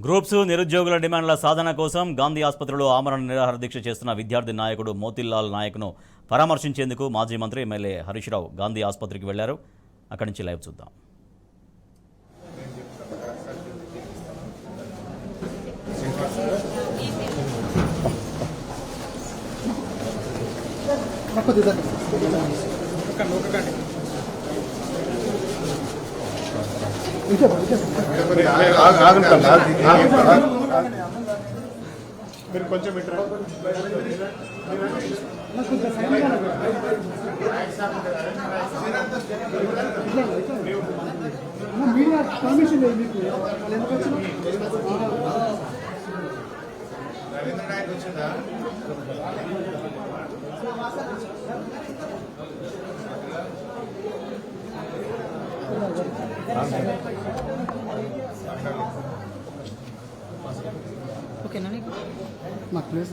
Groups నిరుద్యోగుల డిమాండ్ల సాధన కోసం గాంధీ ఆసుపత్రిలో ఆమరణ నిరాహార దీక్ష చేస్తున్న విద్యార్థి నాయకుడు మోతిలాల్ నాయక్ను పరామర్శించేందుకు మాజీ మంత్రి ఎమ్మెల్యే హరీష్ రావు గాంధీ ఆసుపత్రికి వెళ్లారు. అక్కడి నుంచి లైవ్ చూద్దాం. మీరు కొంచెం మీడియా పర్మిషన్ లేదు మీకు వాళ్ళు ఎందుకు వచ్చిందా? ఓకేనా నాకు ప్లేస్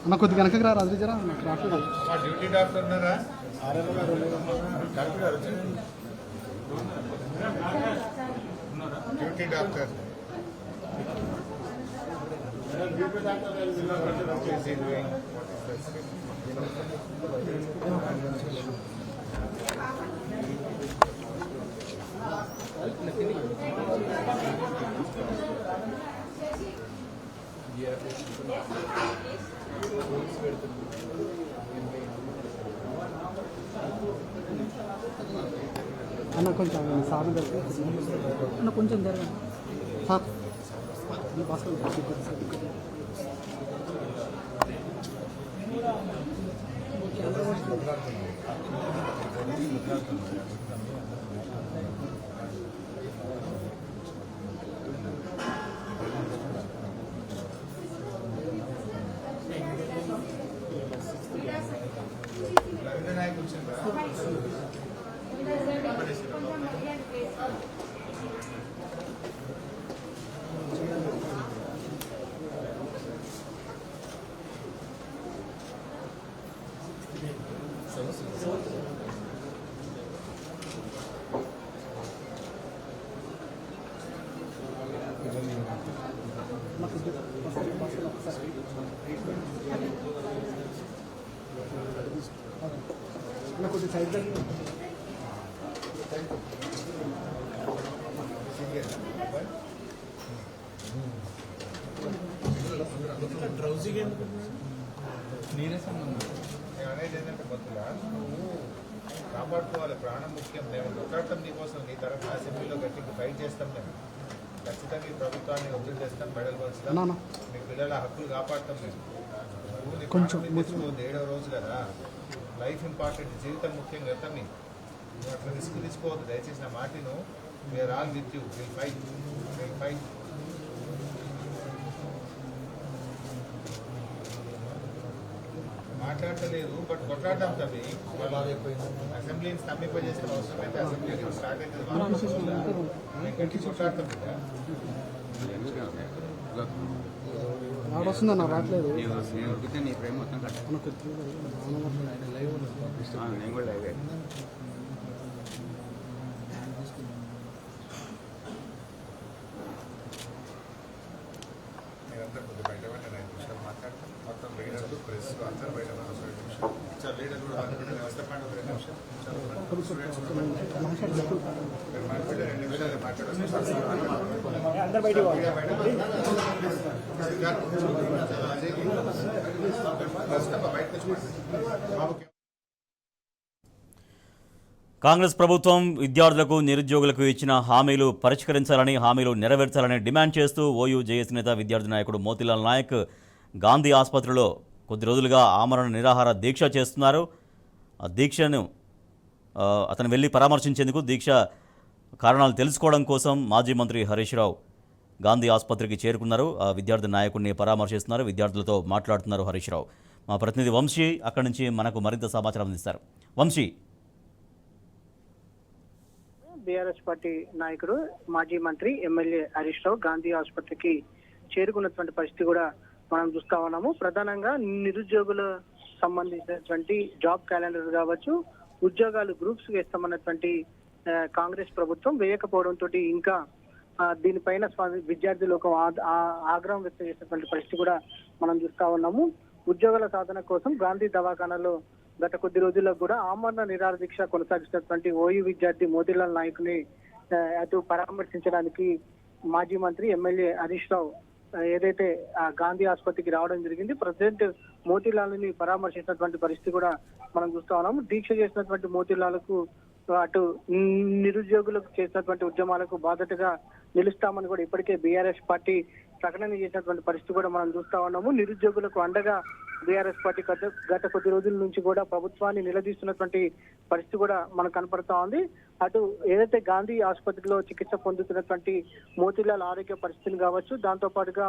అన్న కొద్దిగా వెనకకి రా రాజు జరా నాకు రావట్లేదు. డ్యూటీ డాక్టర్ ఉన్నారా? డ్యూటీ డాక్టర్ అన్న కొంచెం సాధన అన్న కొంచెం జరగండి సార్ కొంచెం సైడ్ అనేది ఏంటంటే బతులా కాపాడుకోవాలి, ప్రాణం ముఖ్యం. మేము కొట్లాడటం నీకోసం, నీ తరఫున అసెంబ్లీలో గట్టిగా ఫైట్ చేస్తాం. మేము ఖచ్చితంగా ఈ ప్రభుత్వాన్ని వదిలి చేస్తాం, మెడల్ కొలుస్తాం. మీ పిల్లల హక్కులు కాపాడతాం. మేము కొంచెం తెచ్చుకోవద్దు. 7వ రోజు కదా, లైఫ్ ఇంపార్టెంట్, జీవితం ముఖ్యం కదా. మీకు అట్లా రిస్క్ తీసుకోవద్దు దయచేసి. నా మాటను we are all with you, will fight. మాట్లాడలేదు బట్ కొట్లాడతాం తమ్మి. అసెంబ్లీని స్తంభింపజేసిన అవసరం అయితే అసెంబ్లీ స్టార్ట్ అవుతుంది. కొట్లాడతాం కదా. వస్తుందన్న రావట్లేదు. నీ ప్రేమ మొత్తం నేను కూడా లైవ్ మీరంతా కొద్దిగా బయట పడిన 5 నిమిషాలు మాట్లాడతాం. మొత్తం లీడర్లు, ప్రెస్ అందరూ బయట పడిన 2 నిమిషాలు. చాలా లీడర్ కూడా వ్యవస్థ పడిన 2 నిమిషాలు. మీరు మాట్లాడే 2 నిమిషాలు మాట్లాడొచ్చు. కాంగ్రెస్ ప్రభుత్వం విద్యార్థులకు నిరుద్యోగులకు ఇచ్చిన హామీలు పరిష్కరించాలని, హామీలు నెరవేర్చాలని డిమాండ్ చేస్తూ ఓయూ జేఏసీ నేత విద్యార్థి నాయకుడు మోతిలాల్ నాయక్ గాంధీ ఆసుపత్రిలో కొద్ది రోజులుగా ఆమరణ నిరాహార దీక్ష చేస్తున్నారు. ఆ దీక్షను అతను వెళ్ళి పరామర్శించేందుకు, దీక్ష కారణాలు తెలుసుకోవడం కోసం మాజీ మంత్రి హరీష్ రావు గాంధీ ఆసుపత్రికి చేరుకున్నారు. ఆ విద్యార్థి నాయకుడిని పరామర్శిస్తున్నారు. విద్యార్థులతో మాట్లాడుతున్నారు హరీష్ రావు. మా ప్రతినిధి వంశీ అక్కడి నుంచి మనకు మరింత సమాచారం అందిస్తారు. వంశీ, బీఆర్ఎస్ పార్టీ నాయకుడు మాజీ మంత్రి ఎమ్మెల్యే హరీష్ రావు గాంధీ ఆసుపత్రికి చేరుకున్నటువంటి పరిస్థితి కూడా మనం చూస్తా ఉన్నాము. ప్రధానంగా నిరుద్యోగుల సంబంధించినటువంటి జాబ్ క్యాలెండర్ కావచ్చు, ఉద్యోగాలు గ్రూప్స్ వేస్తామన్నటువంటి కాంగ్రెస్ ప్రభుత్వం వేయకపోవడంతో ఇంకా దీనిపైన విద్యార్థి లోకం ఆగ్రహం వ్యక్తం చేసినటువంటి పరిస్థితి కూడా మనం చూస్తా ఉన్నాము. ఉద్యోగాల సాధన కోసం గాంధీ దవాఖానాలో గత కొద్ది రోజుల్లో కూడా ఆమరణ నిరాహార దీక్ష కొనసాగిస్తున్నటువంటి ఓయూ విద్యార్థి మోతీలాల్ నాయక్ని అటు పరామర్శించడానికి మాజీ మంత్రి ఎమ్మెల్యే హరీష్ రావు ఏదైతే గాంధీ ఆసుపత్రికి రావడం జరిగింది. ప్రెసిడెంట్ మోతీలాల్ ని పరామర్శించినటువంటి పరిస్థితి కూడా మనం చూస్తా ఉన్నాము. దీక్ష చేసినటువంటి మోతీలాల్కు అటు నిరుద్యోగులకు చేసినటువంటి ఉద్యమాలకు బాధ్యతగా నిలుస్తామని కూడా ఇప్పటికే బీఆర్ఎస్ పార్టీ ప్రకటన చేసినటువంటి పరిస్థితి కూడా మనం చూస్తా ఉన్నాము. నిరుద్యోగులకు అండగా బీఆర్ఎస్ పార్టీ గత కొద్ది రోజుల నుంచి కూడా ప్రభుత్వాన్ని నిలదీస్తున్నటువంటి పరిస్థితి కూడా మనకు కనపడతా ఉంది. అటు ఏదైతే గాంధీ ఆసుపత్రిలో చికిత్స పొందుతున్నటువంటి మోతీలాల్ ఆరోగ్య పరిస్థితిని కావచ్చు, దాంతో పాటుగా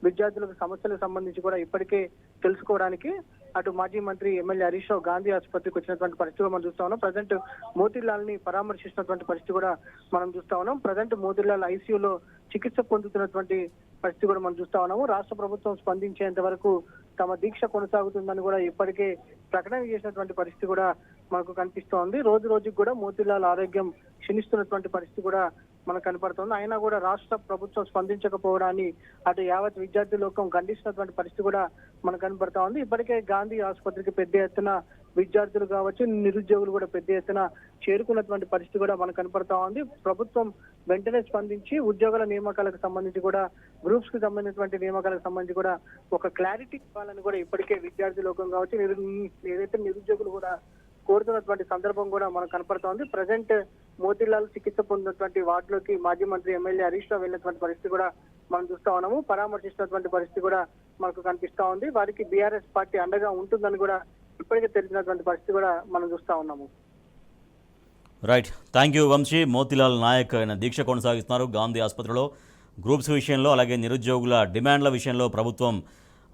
విద్యార్థులకు సమస్యలకు సంబంధించి కూడా ఇప్పటికే తెలుసుకోవడానికి అటు మాజీ మంత్రి ఎమ్మెల్యే హరీష్ రావు గాంధీ ఆసుపత్రికి వచ్చినటువంటి పరిస్థితి మనం చూస్తా ఉన్నాం. ప్రజెంట్ మోతీలాల్ ని పరామర్శిస్తున్నటువంటి పరిస్థితి కూడా మనం చూస్తా ఉన్నాం. ప్రజెంట్ మోతీలాల్ ఐసీయూలో చికిత్స పొందుతున్నటువంటి పరిస్థితి కూడా మనం చూస్తా ఉన్నాము. రాష్ట్ర ప్రభుత్వం స్పందించేంత వరకు తమ దీక్ష కొనసాగుతుందని కూడా ఇప్పటికే ప్రకటన చేసినటువంటి పరిస్థితి కూడా మనకు కనిపిస్తోంది. రోజు రోజుకి కూడా మోతీలాల్ ఆరోగ్యం క్షీణిస్తున్నటువంటి పరిస్థితి కూడా మనకు కనపడుతుంది. అయినా కూడా రాష్ట్ర ప్రభుత్వం స్పందించకపోవడాన్ని అటు యావత్ విద్యార్థి లోకం ఖండిస్తున్నటువంటి పరిస్థితి కూడా మనకు కనపడతా ఉంది. ఇప్పటికే గాంధీ ఆసుపత్రికి పెద్ద ఎత్తున విద్యార్థులు కావచ్చు, నిరుద్యోగులు కూడా పెద్ద ఎత్తున చేరుకున్నటువంటి పరిస్థితి కూడా మనకు కనపడతా ఉంది. ప్రభుత్వం వెంటనే స్పందించి ఉద్యోగాల నియామకాలకు సంబంధించి కూడా గ్రూప్స్ కి సంబంధించినటువంటి నియామకాలకు సంబంధించి కూడా ఒక క్లారిటీ ఇవ్వాలని కూడా ఇప్పటికే విద్యార్థి లోకం కావచ్చు, ఏదైతే నిరుద్యోగులు కూడా కోరుతున్నటువంటి సందర్భం కూడా మనకు కనపడతా ఉంది. ప్రజెంట్ మోతీలాల్ చికిత్స పొందినటువంటి వార్డులోకి మాజీ మంత్రి ఎమ్మెల్యే హరీష్ రావు వెళ్ళినటువంటి పరిస్థితి కూడా మనం చూస్తా ఉన్నాము. పరామర్శిస్తున్నటువంటి పరిస్థితి కూడా మనకు కనిపిస్తా ఉంది. వారికి బీఆర్ఎస్ పార్టీ అండగా ఉంటుందని కూడా ఇప్పటికే తెలిసినటువంటి పరిస్థితి కూడా మనం చూస్తా ఉన్నాము. Right, thank you Vamsi. Motilal Nayak ఆయన దీక్ష కొనసాగిస్తున్నారు గాంధీ ఆసుపత్రిలో. గ్రూప్స్ విషయంలో అలాగే నిరుద్యోగుల డిమాండ్ల విషయంలో ప్రభుత్వం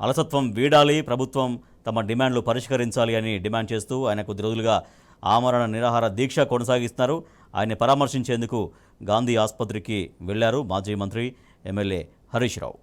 అలసత్వం వీడాలి, ప్రభుత్వం తమ డిమాండ్లు పరిష్కరించాలి అని డిమాండ్ చేస్తూ ఆయన కొద్ది రోజులుగా ఆమరణ నిరాహార దీక్ష కొనసాగిస్తున్నారు. ఆయన్ని పరామర్శించేందుకు గాంధీ ఆసుపత్రికి వెళ్లారు మాజీ మంత్రి ఎమ్మెల్యే హరీష్ రావు.